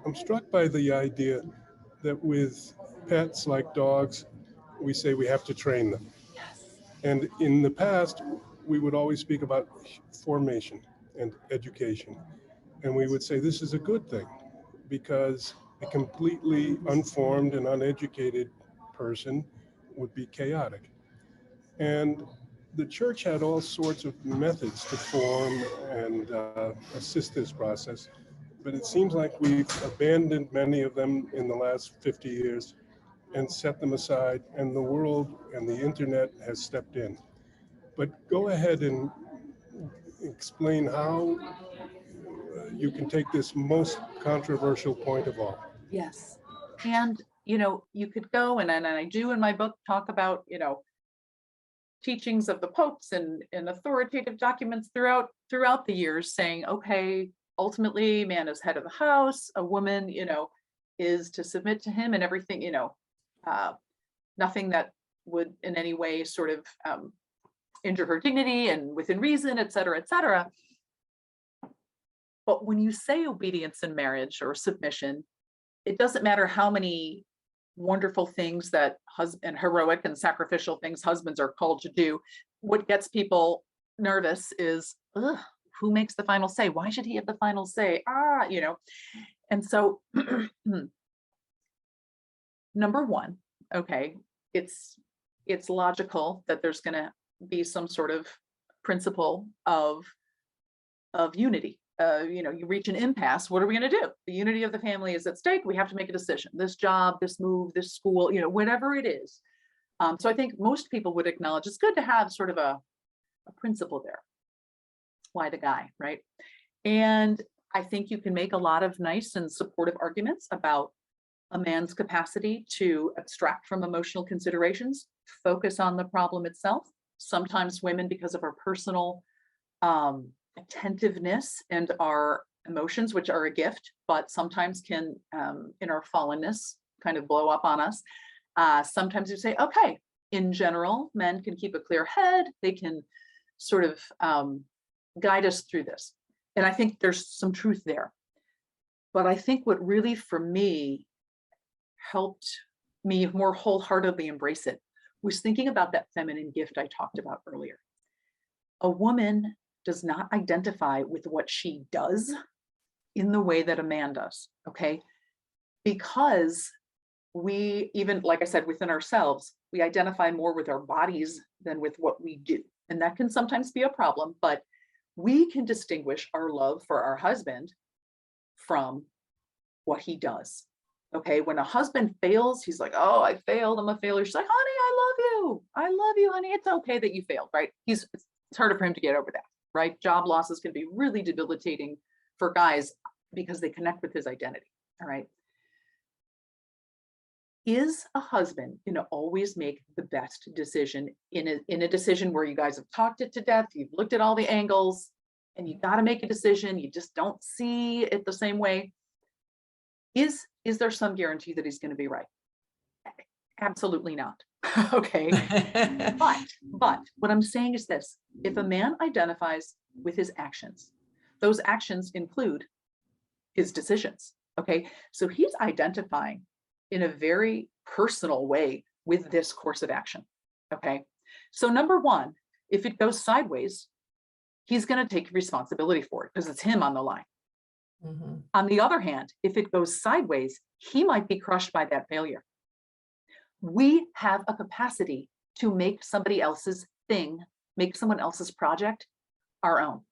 I'm struck by the idea that with pets like dogs, we say we have to train them. Yes. And in the past, we would always speak about formation and education. And we would say this is a good thing because a completely unformed and uneducated person would be chaotic. And the church had all sorts of methods to form and assist this process. But it seems like we've abandoned many of them in the last 50 years and set them aside, and the world and the internet has stepped in. But go ahead and explain how you can take this most controversial point of all. Yes. And, you could go, and I do in my book talk about, teachings of the popes and authoritative documents throughout the years saying, okay, ultimately man is head of the house, a woman, is to submit to him and everything, nothing that would in any way sort of injure her dignity and within reason, et cetera, et cetera. But when you say obedience in marriage or submission, it doesn't matter how many wonderful things that and heroic and sacrificial things husbands are called to do. What gets people nervous is, who makes the final say? Why should he have the final say? And so number one, okay, it's logical that there's going to be some sort of principle of unity. You reach an impasse. What are we going to do? The unity of the family is at stake. We have to make a decision. This job, this move, this school, whatever it is. So I think most people would acknowledge it's good to have sort of a principle there. Why the guy, right? And I think you can make a lot of nice and supportive arguments about a man's capacity to abstract from emotional considerations, focus on the problem itself. Sometimes women, because of our personal attentiveness and our emotions, which are a gift, but sometimes can, in our fallenness, kind of blow up on us. Sometimes you say, okay, in general, men can keep a clear head. They can sort of guide us through this. And I think there's some truth there. But I think what really, for me, helped me more wholeheartedly embrace it was thinking about that feminine gift I talked about earlier. A woman does not identify with what she does in the way that a man does, okay? Because we, even like I said, within ourselves, we identify more with our bodies than with what we do. And that can sometimes be a problem, but we can distinguish our love for our husband from what he does. Okay, when a husband fails, he's like, oh, I failed, I'm a failure. She's like, honey, I love you, honey. It's okay that you failed, right? It's harder for him to get over that. Right? Job losses can be really debilitating for guys because they connect with his identity. All right. Is a husband going to always make the best decision in a decision where you guys have talked it to death, you've looked at all the angles, and you got to make a decision, you just don't see it the same way? Is there some guarantee that he's going to be right? Absolutely not. Okay. But what I'm saying is this: if a man identifies with his actions, those actions include his decisions. Okay. So he's identifying in a very personal way with this course of action. Okay. So number one, if it goes sideways, he's going to take responsibility for it because it's him on the line. Mm-hmm. On the other hand, if it goes sideways, he might be crushed by that failure. We have a capacity to make somebody else's thing, make someone else's project our own.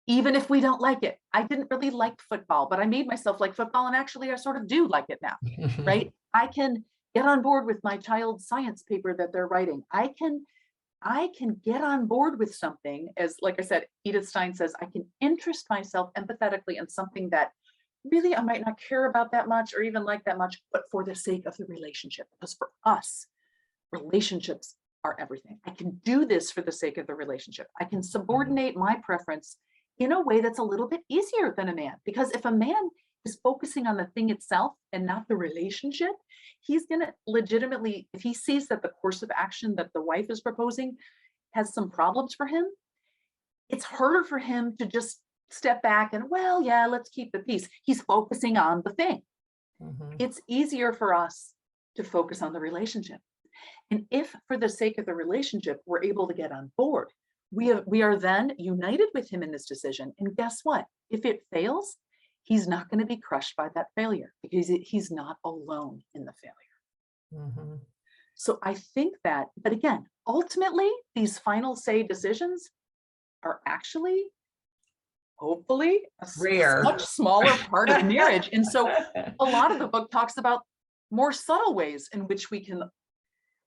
Even if we don't like it. I didn't really like football, but I made myself like football, and actually I sort of do like it now, right? I can get on board with my child's science paper that they're writing. I can get on board with something, as like I said, Edith Stein says, I can interest myself empathetically in something that really I might not care about that much or even like that much, but for the sake of the relationship. Because for us, relationships are everything. I can do this for the sake of the relationship. I can subordinate my preference in a way that's a little bit easier than a man. Because if a man is focusing on the thing itself and not the relationship, he's going to legitimately, if he sees that the course of action that the wife is proposing has some problems for him, it's harder for him to just step back and, well, yeah, let's keep the peace. He's focusing on the thing. It's easier for us to focus on the relationship. And if for the sake of the relationship, we're able to get on board, we are then united with him in this decision. And guess what? If it fails, he's not going to be crushed by that failure because he's not alone in the failure. So I think that, but again, ultimately, these final say decisions are actually, hopefully, a much smaller part of marriage. And so a lot of the book talks about more subtle ways in which we can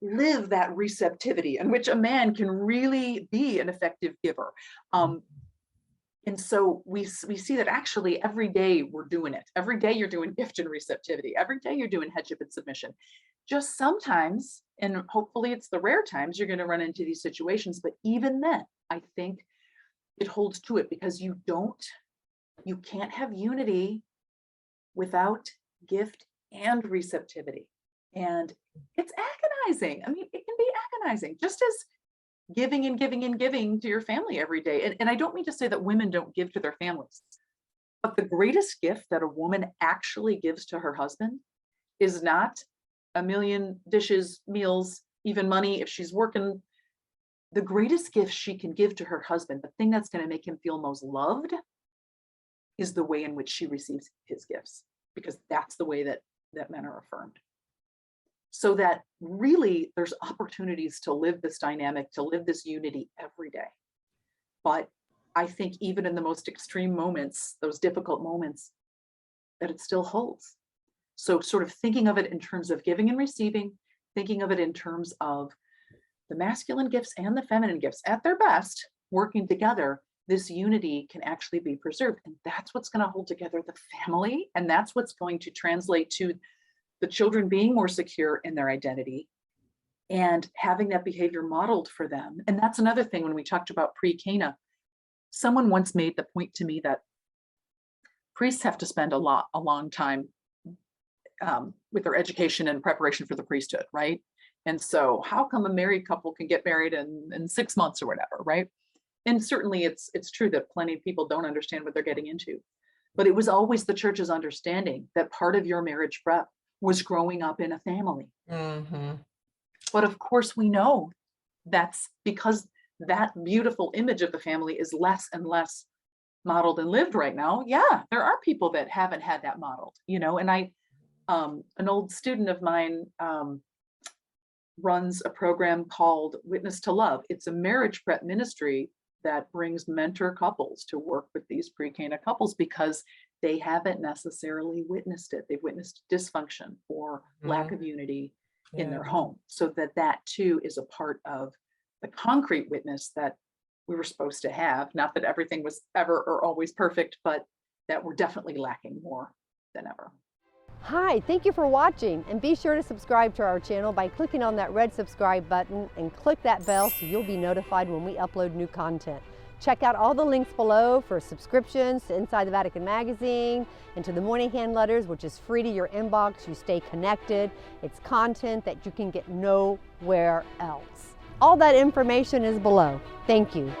live that receptivity, in which a man can really be an effective giver. And so we see that actually every day we're doing it. Every day you're doing gift and receptivity. Every day you're doing headship and submission. Just sometimes, and hopefully it's the rare times, you're going to run into these situations. But even then, I think it holds to it, because you can't have unity without gift and receptivity. And it's agonizing. I mean, it can be agonizing, just as giving and giving and giving to your family every day. And I don't mean to say that women don't give to their families, but the greatest gift that a woman actually gives to her husband is not a million dishes, meals, even money if she's working. The greatest gift she can give to her husband, the thing that's going to make him feel most loved, is the way in which she receives his gifts, because that's the way that men are affirmed. So that really there's opportunities to live this dynamic, to live this unity every day. But I think even in the most extreme moments, those difficult moments, that it still holds. So sort of thinking of it in terms of giving and receiving, thinking of it in terms of the masculine gifts and the feminine gifts at their best, working together, this unity can actually be preserved. And that's what's going to hold together the family. And that's what's going to translate to the children being more secure in their identity and having that behavior modeled for them. And that's another thing when we talked about pre-Cana. Someone once made the point to me that priests have to spend a long time with their education and preparation for the priesthood, right? And so how come a married couple can get married in 6 months or whatever, right? And certainly it's true that plenty of people don't understand what they're getting into. But it was always the church's understanding that part of your marriage prep was growing up in a family. But of course we know that's because that beautiful image of the family is less and less modeled and lived right now. Yeah, there are people that haven't had that modeled, and an old student of mine runs a program called Witness to Love. It's a marriage prep ministry that brings mentor couples to work with these pre-Cana couples because they haven't necessarily witnessed it. They've witnessed dysfunction or lack of unity in their home. So that too is a part of the concrete witness that we were supposed to have. Not that everything was ever or always perfect, but that we're definitely lacking more than ever. Hi, thank you for watching, and be sure to subscribe to our channel by clicking on that red subscribe button and click that bell so you'll be notified when we upload new content. Check out all the links below for subscriptions to Inside the Vatican magazine and to the Moynihan letters, which is free to your inbox. You stay connected. It's content that you can get nowhere else. All that information is below. Thank you.